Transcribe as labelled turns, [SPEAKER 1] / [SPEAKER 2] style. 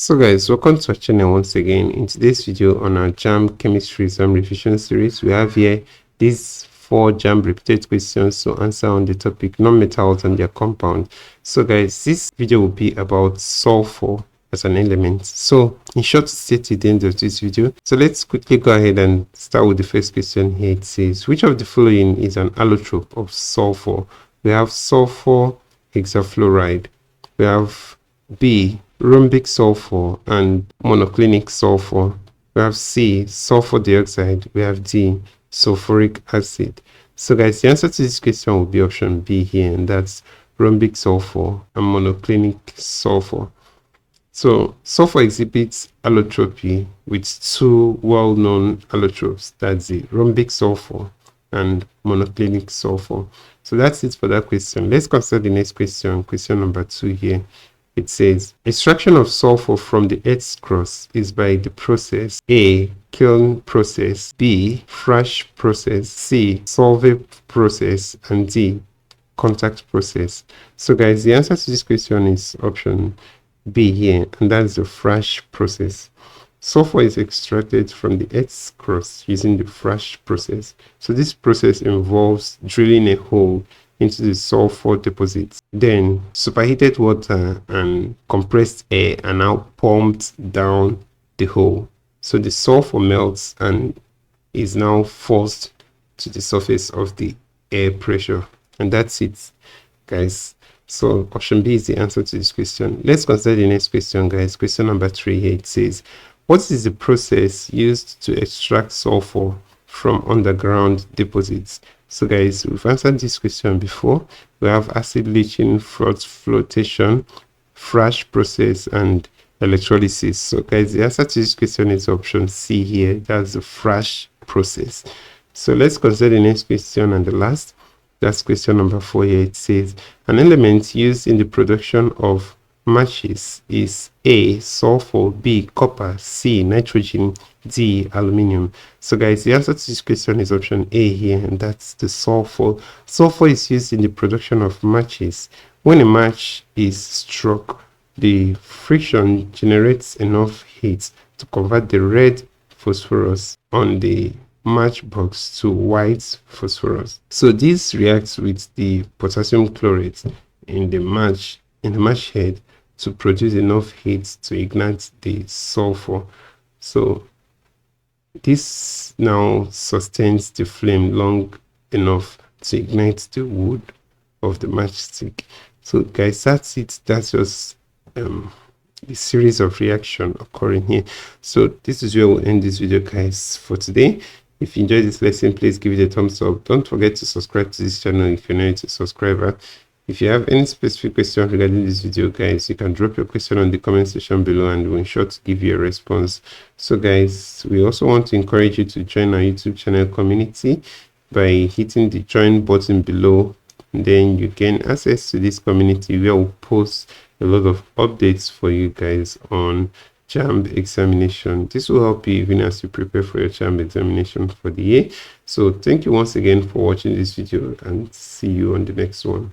[SPEAKER 1] So guys, welcome to our channel once again. In today's video on our JAMB Chemistry exam revision series, we have here these 4 JAMB repeated questions to answer on the topic non-metals and their compound. So guys, this video will be about sulfur as an element. So in short, stay to the end of this video. So let's quickly go ahead and start with the first question here. It says, which of the following is an allotrope of sulfur? We have sulfur hexafluoride. We have B, rhombic sulfur and monoclinic sulfur. We have C, sulfur dioxide. We have D, sulfuric acid. So guys, the answer to this question will be option B here, and that's rhombic sulfur and monoclinic sulfur. So sulfur exhibits allotropy with 2 well-known allotropes, that's the rhombic sulfur and monoclinic sulfur. So that's it for that question. Let's consider the next question, question number 2 here. It says, extraction of sulfur from the Earth's crust is by the process A, kiln process, B, Frasch process, C, Solvay process, and D, contact process. So guys, the answer to this question is option B here, and that's the Frasch process. Sulfur is extracted from the Earth's crust using the Frasch process. So this process involves drilling a hole into the sulfur deposits. Then superheated water and compressed air are now pumped down the hole. So the sulfur melts and is now forced to the surface of the air pressure. And that's it, guys. So option B is the answer to this question. Let's consider the next question, guys. Question number 3 here. It says, what is the process used to extract sulfur from underground deposits? So guys, we've answered this question before. We have acid leaching, flotation, Frasch process, and electrolysis. So guys, the answer to this question is option C here. That's the Frasch process. So let's consider the next question and the last. That's question number 4 here. It says, an element used in the production of matches is A, sulfur, B, copper, C, nitrogen, D, aluminium. So guys, the answer to this question is option A here, and that's the sulfur. Sulfur is used in the production of matches. When a match is struck, the friction generates enough heat to convert the red phosphorus on the matchbox to white phosphorus. So this reacts with the potassium chlorate in the match head to produce enough heat to ignite the sulfur. So this now sustains the flame long enough to ignite the wood of the matchstick. So guys, that's it. That's just the series of reaction occurring here. So this is where we'll end this video, guys, for today. If you enjoyed this lesson, please give it a thumbs up. Don't forget to subscribe to this channel if you're not a subscriber. If you have any specific question regarding this video, guys, you can drop your question on the comment section below and we'll ensure to give you a response. So guys, we also want to encourage you to join our YouTube channel community by hitting the join button below. And then you gain access to this community where we'll post a lot of updates for you guys on JAMB examination. This will help you even as you prepare for your JAMB examination for the year. So thank you once again for watching this video and see you on the next one.